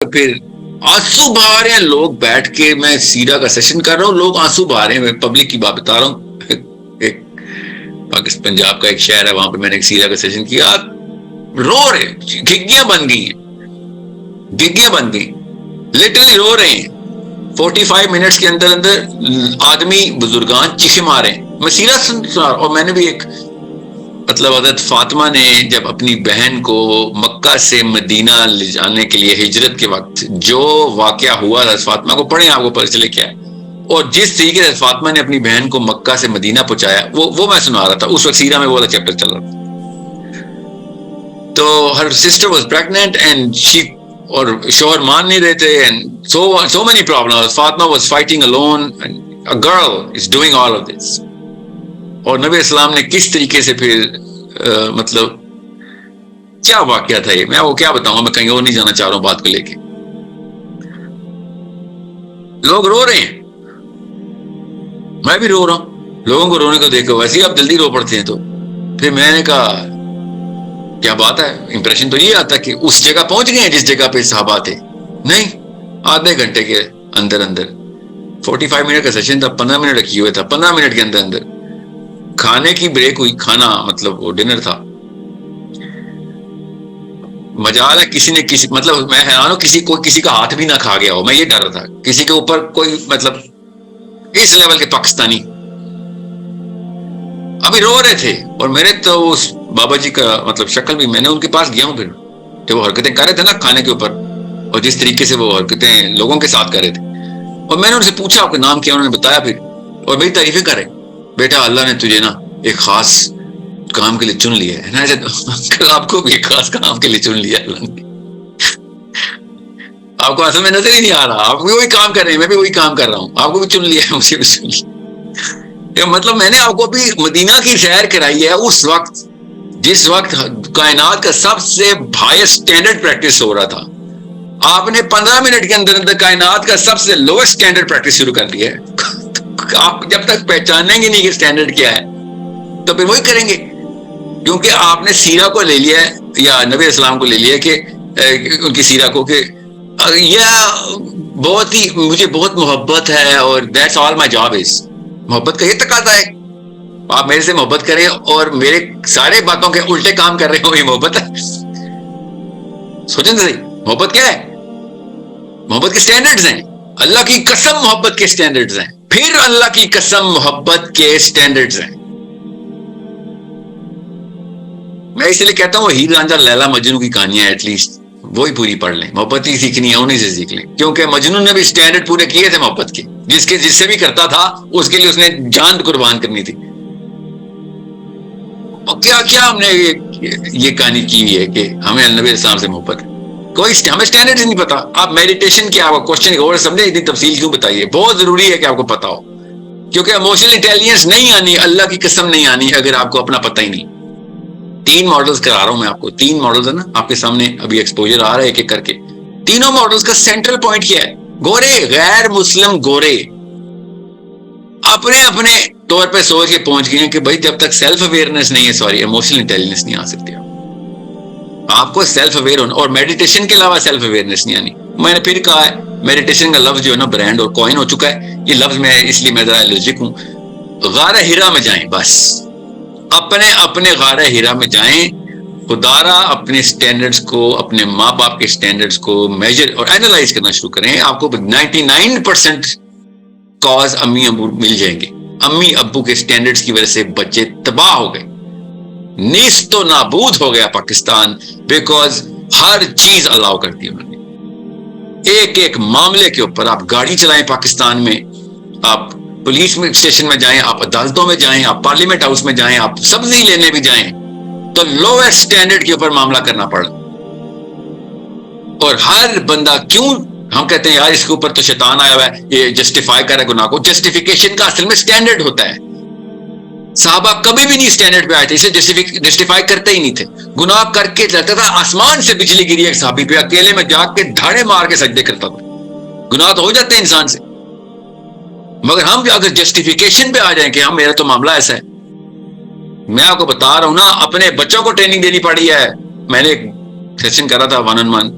پھر آنسو بہا رہے ہیں لوگ بیٹھ کے، میں سیرہ کا سیشن کر رہا ہوں، لوگ آنسو بہا رہے ہیں، میں پبلک کی بات بتا رہا ہوں. ایک پاکستان پنجاب کا ایک شہر ہے، وہاں پہ میں نے ایک سیرہ کا سیشن کیا، رو رہے، گھگیاں بن گئی ہیں، گھگیاں بن گئی، لٹرلی رو رہے ہیں. 45 منٹس کے اندر اندر آدمی بزرگان چیخے مارے ہیں. میں سیرہ سنا، اور میں نے بھی ایک مطلب حضرت فاطمہ نے جب اپنی بہن کو مکہ سے مدینہ لے جانے کے لیے ہجرت کے وقت جو واقعہ ہوا حضرت فاطمہ کو، پڑھیں آپ کو پتہ چلے کیا ہے، اور جس طریقے سے فاطمہ نے اپنی بہن کو مکہ سے مدینہ پہنچایا، وہ میں سنا رہا تھا اس وقت، سیرہ میں وہ والا چیپٹر چل رہا تھا. تو her sister was pregnant and she، اور شوہر مان نہیں رہے تھے، and so many problems. Fatima was fighting alone and a girl is doing all of this. اور نبی اسلام نے کس طریقے سے پھر مطلب کیا واقعہ تھا یہ، میں وہ کیا بتاؤں، میں کہیں اور نہیں جانا چاہ رہا ہوں بات کو لے کے. لوگ رو رہے ہیں، میں بھی رو رہا ہوں، لوگوں کو رونے کو دیکھو، ویسے ہی آپ جلدی رو پڑتے ہیں. تو پھر میں نے کہا کیا بات ہے، امپریشن تو یہ آتا کہ اس جگہ پہنچ گئے ہیں جس جگہ پہ صحابہ تھے. نہیں، آدھے گھنٹے کے اندر اندر 45 منٹ کا سیشن تھا، 15 منٹ رکھی ہوئے تھا، 15 منٹ کے اندر اندر کھانے کی بریک ہوئی، کھانا مطلب وہ ڈنر تھا. مجال ہے کسی نے کسی، مطلب میں حیران ہوں کسی کا ہاتھ بھی نہ کھا گیا ہو. میں یہ ڈر رہا تھا کسی کے اوپر کوئی مطلب اس لیول کے پاکستانی ابھی رو رہے تھے. اور میرے تو اس بابا جی کا مطلب شکل بھی، میں نے ان کے پاس گیا ہوں پھر جو وہ حرکتیں کر رہے تھے نا کھانے کے اوپر، اور جس طریقے سے وہ حرکتیں لوگوں کے ساتھ کر رہے تھے، اور میں نے ان سے پوچھا آپ کا نام کیا، انہوں نے بتایا پھر، اور میری تعریفیں کرے، بیٹا اللہ نے تجھے نا ایک خاص کام کے لیے چن لیا ہے. آپ کو بھی ایک خاص کام کے لیے چن لیا اللہ نے. آپ کو اصل میں نظر ہی نہیں آ رہا، آپ بھی وہی کام کر رہے ہیں، میں بھی وہی کام کر رہا ہوں، آپ کو بھی چن لیا ہے، مجھے بھی چن لیا. مطلب میں نے آپ کو بھی مدینہ کی سیر کرائی ہے اس وقت جس وقت کائنات کا سب سے ہائیسٹ سٹینڈرڈ پریکٹس ہو رہا تھا. آپ نے 15 منٹ کے اندر اندر کائنات کا سب سے لوئسٹ سٹینڈرڈ پریکٹس شروع کر دیا ہے. آپ جب تک پہچانیں گے نہیں کہ سٹینڈرڈ کیا ہے تو پھر وہی کریں گے، کیونکہ آپ نے سیرہ کو لے لیا ہے، یا نبی اسلام کو لے لیا کہ ان کی سیرہ کو، کہ یہ بہت ہی مجھے بہت محبت ہے، اور that's all my job is. محبت کا یہ تقاضا ہے، آپ میرے سے محبت کریں اور میرے سارے باتوں کے الٹے کام کر رہے ہو، یہ محبت ہے؟ سوچیں صحیح، محبت کیا ہے؟ محبت کے سٹینڈرڈز ہیں، اللہ کی قسم محبت کے سٹینڈرڈز ہیں، پھر اللہ کی قسم محبت کے سٹینڈرڈز ہیں. میں اس لیے کہتا ہوں ہیر رانجھا لیلا مجنو کی کہانیاں ایٹ لیسٹ وہی پوری پڑھ لیں، محبت ہی سیکھنی ہے انہیں سے سیکھ لیں، کیونکہ مجنون نے بھی سٹینڈرڈ پورے کیے تھے محبت کے، جس سے بھی کرتا تھا اس کے لیے اس نے جان قربان کرنی تھی. اور کیا ہم نے یہ کہانی کی ہوئی ہے کہ ہمیں نبی اسلام سے محبت ہے، کوئی ہمیں سٹینڈرڈ نہیں پتا. آپ میڈیٹیشن کیا، آپ کوشچن غور سمجھیں، اتنی تفصیل کیوں بتائیے، بہت ضروری ہے کہ آپ کو پتا ہو، کیونکہ ایموشنل انٹیلیجنس نہیں آنی، اللہ کی قسم نہیں آنی اگر آپ کو اپنا پتہ ہی نہیں. 3 ماڈلز کرا رہا ہوں میں آپ کو، 3 ماڈلز ہے نا آپ کے سامنے ابھی ایکسپوجر آ رہا ہے ایک ایک کر کے. تینوں ماڈلز کا سینٹرل پوائنٹ کیا ہے؟ گورے، غیر مسلم گورے اپنے اپنے طور پہ سوچ کے پہنچ گئے ہیں کہ بھائی جب تک سیلف اویئرنس نہیں ہے، ایموشنل انٹیلیجنس نہیں آ سکتی. آپ کو سیلف اویئر ہونا، اور میڈیٹیشن کے علاوہ سیلف اویئرنس نہیں آنی. میں نے پھر کہا ہے میڈیٹیشن کا لفظ جو ہے نا برانڈ اور کوائن ہو چکا ہے، یہ لفظ میں اس لیے میں ذرا الرجک ہوں. غار ہرا میں جائیں، بس اپنے اپنے غار ہرا میں جائیں، خدارا اپنے سٹینڈرڈز کو، اپنے ماں باپ کے سٹینڈرڈز کو میجر اور اینالائز کرنا شروع کریں. آپ کو 99% کاز امی ابو مل جائیں گے. امی ابو کے سٹینڈرڈز کی وجہ سے بچے تباہ ہو گئے، نیست و نابود ہو گیا پاکستان، بیکاز ہر چیز الاؤ کرتی ہے انہوں نے. ایک ایک معاملے کے اوپر آپ گاڑی چلائیں پاکستان میں، آپ پولیس میں اسٹیشن میں جائیں، آپ عدالتوں میں جائیں، آپ پارلیمنٹ ہاؤس میں جائیں، آپ سبزی لینے بھی جائیں، تو لوئسٹ سٹینڈرڈ کے اوپر معاملہ کرنا پڑا. اور ہر بندہ، کیوں ہم کہتے ہیں یار اس کے اوپر تو شیطان آیا ہوا ہے، یہ جسٹیفائی کر رہا ہے گناہ کو. جسٹیفیکیشن کا اصل میں سٹینڈرڈ ہوتا ہے. صحابہ کبھی بھی نہیں سٹینڈرڈ پہ آئے تھے، اسے جسٹیفائی کرتے ہی نہیں تھے. گناہ کر کے جاتا تھا، آسمان سے بجلی گری ایک صحابی پہ، اکیلے میں جا کے دھاڑے مار کے سجدے کرتا تھا. گناہ تو ہو جاتے ہیں انسان سے، مگر ہم اگر جسٹیفیکیشن پہ آ جائیں کہ ہم میرا تو معاملہ ایسا ہے. میں آپ کو بتا رہا ہوں نا، اپنے بچوں کو ٹریننگ دینی پڑی ہے. میں نے ایک سیشن کرا تھا 1-on-1،